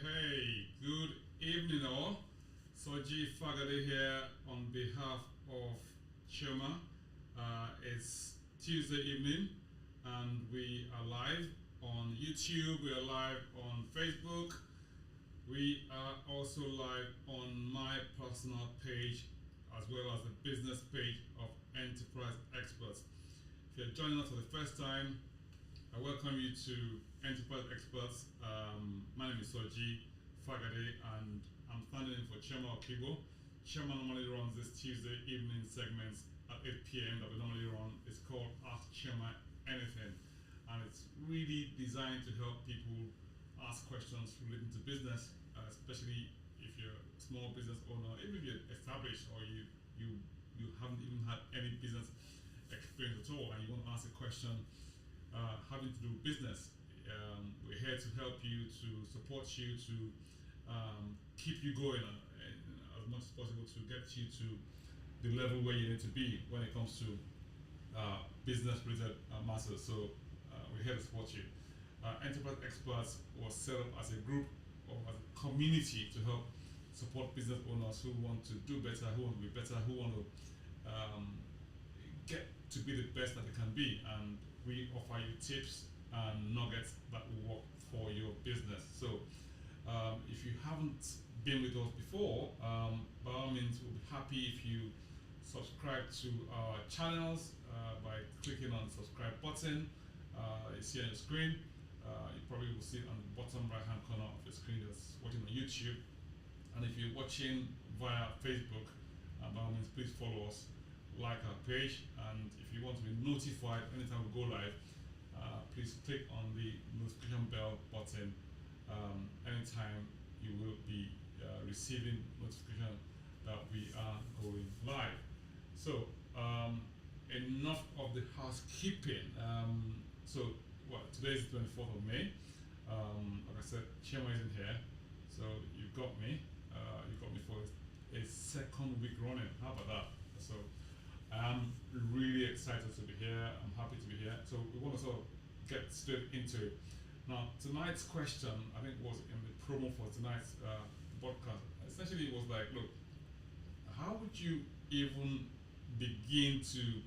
Hey, good evening all. Soji Fagade here on behalf of Chioma. It's Tuesday evening and we are live on YouTube, we are live on Facebook, we are also live on my personal page as well as the business page of Enterprise Experts. If you're joining us for the first time, I welcome you to Enterprise Experts. My name is Soji Fagade and I'm standing in for Chioma Okibo. Chioma normally runs this Tuesday evening segments at 8 p.m. that we normally run. It's called Ask Chioma Anything, and it's really designed to help people ask questions relating to business, especially if you're a small business owner, even if you're established or you haven't even had any business experience at all and you want to ask a question having to do with business. We're here to help you, to support you, to keep you going as much as possible to get you to the level where you need to be when it comes to business related matters. So we're here to support you. Enterprise Experts was set up as a group or as a community to help support business owners who want to do better, who want to be better, who want to get to be the best that they can be, and we offer you tips and nuggets that will work for your business. So if you haven't been with us before, by all means we'll be happy if you subscribe to our channels by clicking on the subscribe button. It's here on your screen. You probably will see it on the bottom right hand corner of your screen that's watching on YouTube. And if you're watching via Facebook, by all means please follow us, like our page, and if you want to be notified anytime we go live, please click on the notification bell button. Anytime you will be receiving notification that we are going live. So enough of the housekeeping. Today is the 24th of May. Like I said, Chioma isn't here, so you've got me. You've got me for a second week running. How about that? So I'm really excited to be here. I'm happy to be here. So we want to sort of get straight into it. Now, tonight's question, I think, was in the promo for tonight's podcast. Essentially, it was like, look, how would you even begin to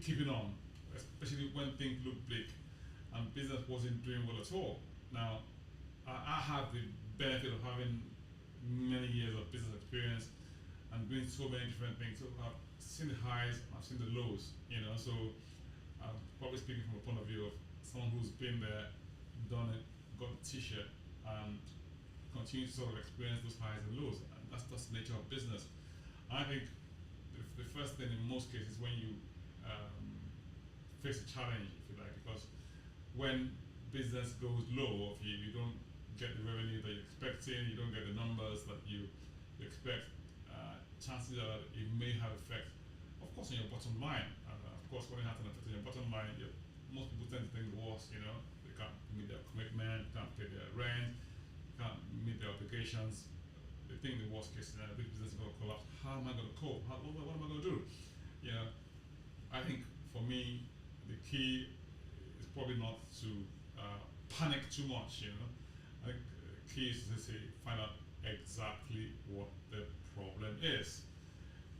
keeping on, especially when things look bleak and business wasn't doing well at all? Now, I have the benefit of having many years of business experience and doing so many different things. So I've seen the highs, I've seen the lows, so I'm probably speaking from a point of view of someone who's been there, done it, got the t-shirt, and continues to sort of experience those highs and lows. And that's just the nature of business. I think the first thing in most cases when you face a challenge, if you like, because when business goes low, if you don't get the revenue that you're expecting, you don't get the numbers that you expect, chances are that it may have effect, of course, on your bottom line. Of course, when it has an effect on your bottom line, most people tend to think the worst. They can't meet their commitment, can't pay their rent, can't meet their obligations. They think the worst case scenario, this business is going to collapse. How am I going to cope? What am I going to do? I think for me, the key is probably not to panic too much. I think the key is to say, find out exactly what the problem is.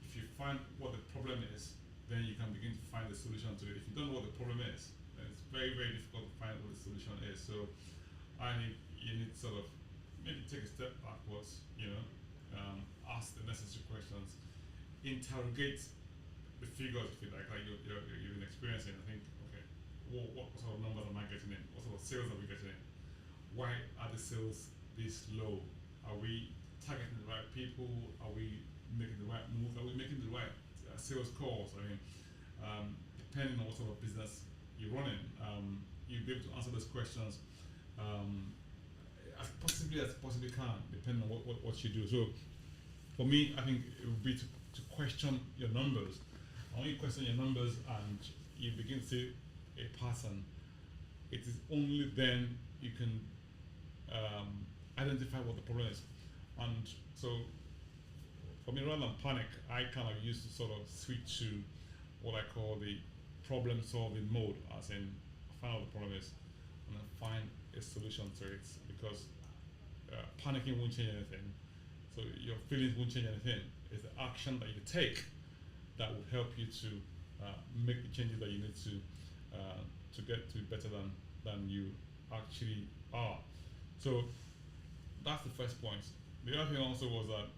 If you find what the problem is, then you can begin to find the solution to it. If you don't know what the problem is, then it's very, very difficult to find what the solution is. So you need to sort of maybe take a step backwards, ask the necessary questions, interrogate the figures, if you like you've been experiencing. I think, okay, what sort of numbers am I getting in? What sort of sales are we getting in? Why are the sales this low? Are we targeting the right people? Are we making the right moves? Are we making the right sales calls? Depending on what sort of business you're running, you'll be able to answer those questions as possibly can, depending on what you do. So for me, I think it would be to question your numbers. And when you question your numbers and you begin to see a pattern, it is only then you can identify what the problem is. And so for me, rather than panic, I kind of used to sort of switch to what I call the problem solving mode, as in find out what the problem is and then find a solution to it, because panicking won't change anything. So your feelings won't change anything. It's the action that you take that will help you to make the changes that you need to get to be better than you actually are. So that's the first point. The other thing also was that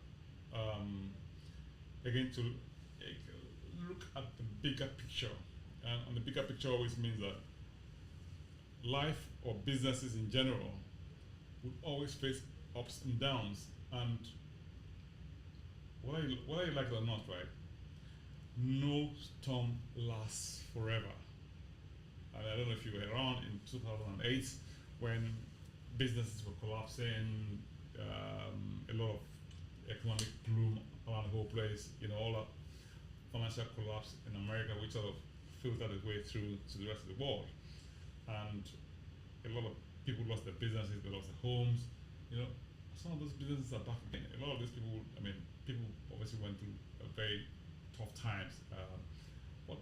again to look at the bigger picture, and the bigger picture always means that life or businesses in general would always face ups and downs, and whether you like it or not, right? No storm lasts forever. And I don't know if you were around in 2008 when businesses were collapsing, a lot of economic gloom around the whole place, all that financial collapse in America, which sort of filtered its way through to the rest of the world. And a lot of people lost their businesses, they lost their homes. Some of those businesses are back again. A lot of these people, people obviously went through a very tough times. But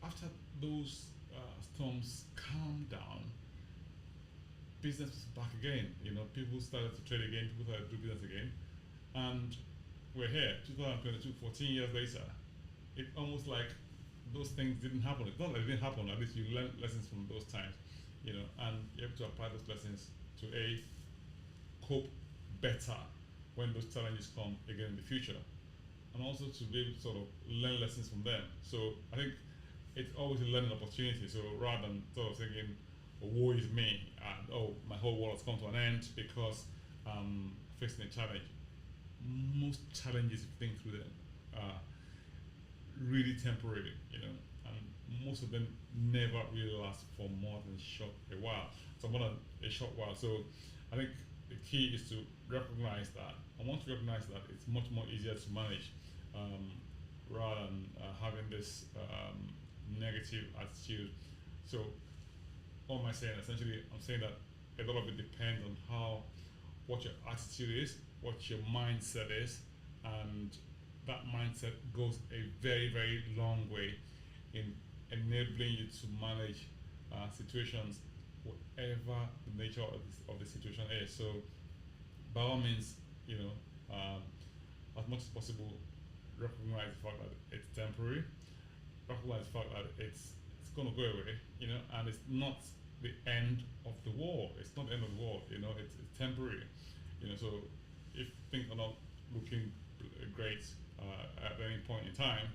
after those storms calmed down, business was back again. People started to trade again, people started to do business again. And we're here, 2022, 14 years later. It's almost like those things didn't happen. It's not that it didn't happen, at least you learn lessons from those times, and you're able to apply those lessons to cope better when those challenges come again in the future, and also to be able to sort of learn lessons from them. So I think it's always a learning opportunity. So rather than sort of thinking, oh, woe is me, and my whole world has come to an end because I'm facing a challenge. Most challenges, if you think through them, are really temporary, and most of them never really last for more than a while. So more than a short while. So I think the key is to recognize that. And once you recognize that, it's much more easier to manage, rather than having this negative attitude. So what am I saying? Essentially, I'm saying that a lot of it depends on what your attitude is, what your mindset is, and that mindset goes a very, very long way in enabling you to manage situations, whatever the nature of the situation is. So, by all means, as much as possible, recognize the fact that it's temporary, recognize the fact that it's going to go away, and it's not the end of the world. It's not the end of the world, it's temporary, So, if things are not looking great at any point in time,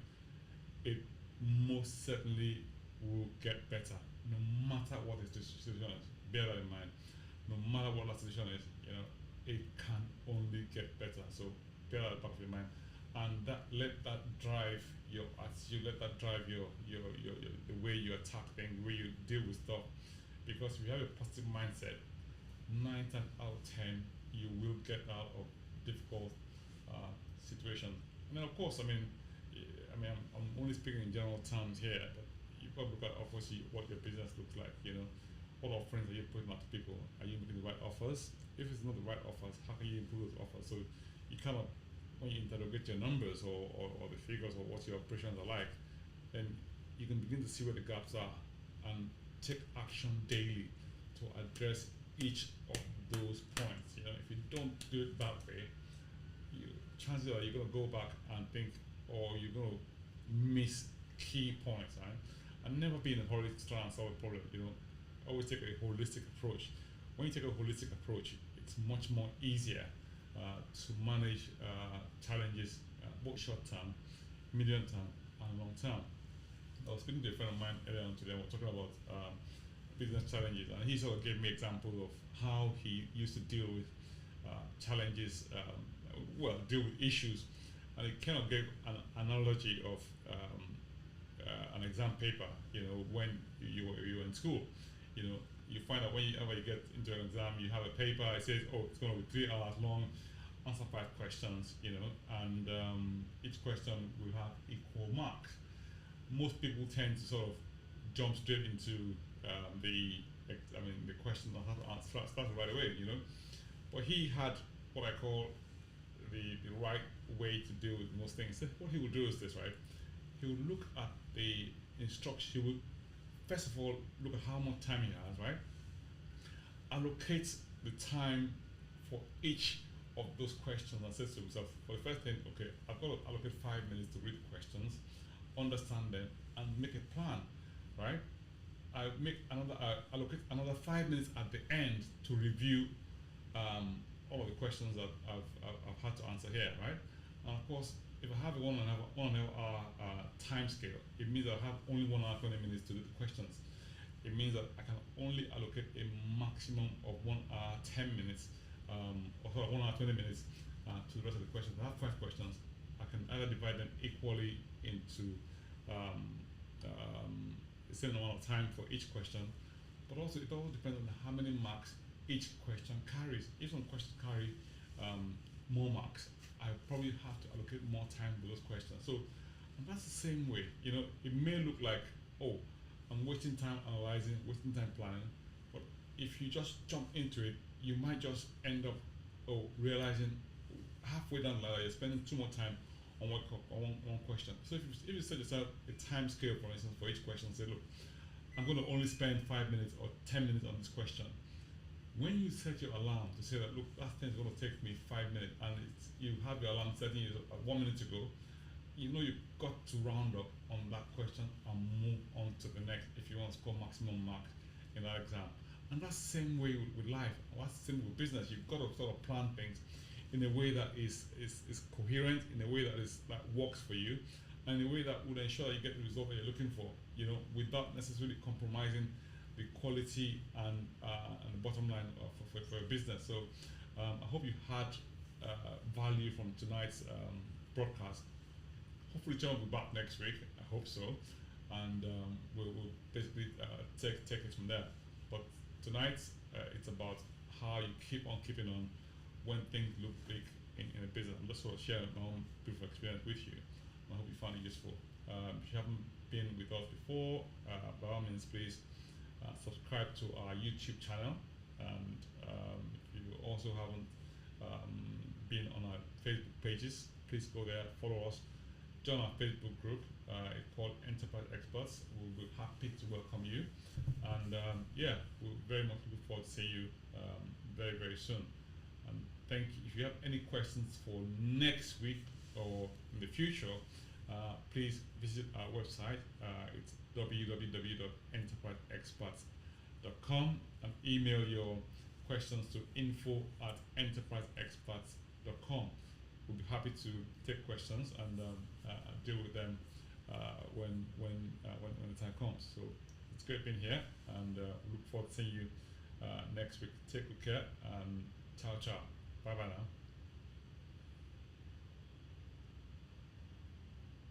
it most certainly will get better, no matter what the situation is. Bear that in mind. No matter what that situation is, it can only get better. So bear that back of your mind, and let that drive your attitude. Let that drive your the way you attack things, the way you deal with stuff. Because if you have a positive mindset, 9 times out of 10 you will get out of difficult situations. And then of course, I'm only speaking in general terms here, but you've got to look at obviously what your business looks like. What offerings are you putting out to people? Are you making the right offers? If it's not the right offers, how can you improve those offers? So you kind of, when you interrogate your numbers or the figures or what your operations are like, then you can begin to see where the gaps are and take action daily to address each of those points. If you don't do it that way, chances are you're going to go back and think, or you're going to miss key points, right? And never be in a hurry to try and solve a problem. Always take a holistic approach. When you take a holistic approach, it's much more easier to manage challenges, both short term, medium term, and long term. I was speaking to a friend of mine earlier on today. We were talking about business challenges, and he sort of gave me examples of how he used to deal with challenges, deal with issues, and he kind of gave an analogy of an exam paper. When you were in school, you find out whenever you get into an exam, you have a paper. It says, "Oh, it's going to be 3 hours long. Answer 5 questions." And each question will have equal marks. Most people tend to sort of jump straight into the question on how to answer start right away. But he had what I call the right way to deal with most things. So what he would do is this, right? He would look at the instruction. He would first of all look at how much time he has, right? allocate the time for each of those questions and says to himself, for the first thing, okay, I've got to allocate 5 minutes to read questions, understand them, and make a plan, right? I allocate another 5 minutes at the end to review all of the questions that I've had to answer here, right? And of course, if I have a 1.5 hour time scale, it means I have only 1 hour 20 minutes to do the questions. It means that I can only allocate a maximum of 1 hour 10 minutes, or sorry, 1 hour 20 minutes to the rest of the questions. I have 5 questions. I can either divide them equally into the same amount of time for each question, but also it also depends on how many marks each question carries. If some questions carry more marks, I probably have to allocate more time to those questions. So, and that's the same way. You know, it may look like, oh, I'm wasting time analyzing, wasting time planning, but if you just jump into it, you might just end up realizing halfway down the line you're spending too much time on one question. So if you set yourself a time scale, for instance, for each question, say, look, I'm going to only spend 5 minutes or 10 minutes on this question. When you set your alarm to say that, look, that thing is going to take me 5 minutes, and you have your alarm setting at 1 minute to go, you know you've got to round up on that question and move on to the next if you want to score maximum marks in that exam. And that's the same way with life. That's the same with business. You've got to sort of plan things in a way that is coherent, in a way that works for you, and in a way that would ensure that you get the result that you're looking for, you know, without necessarily compromising the quality and the bottom line for a business. So I hope you had value from tonight's broadcast. Hopefully John will be back next week. I hope so, and we'll basically take it from there. But tonight it's about how you keep on keeping on when things look bleak in a business. I'm just sort of sharing my own beautiful experience with you. I hope you found it useful. If you haven't been with us before, by all means, please subscribe to our YouTube channel, and if you also haven't been on our Facebook pages, please go there, follow us, join our Facebook group. It's called Enterprise Experts. We'll be happy to welcome you, and yeah, we'll very much look forward to seeing you very, very soon. And thank you. If you have any questions for next week or in the future, please visit our website. It's www.enterpriseexperts.com, and email your questions to info@enterpriseexperts.com. We'll be happy to take questions and deal with them when the time comes. So it's great being here, and look forward to seeing you next week. Take good care, and ciao ciao. Bye bye now.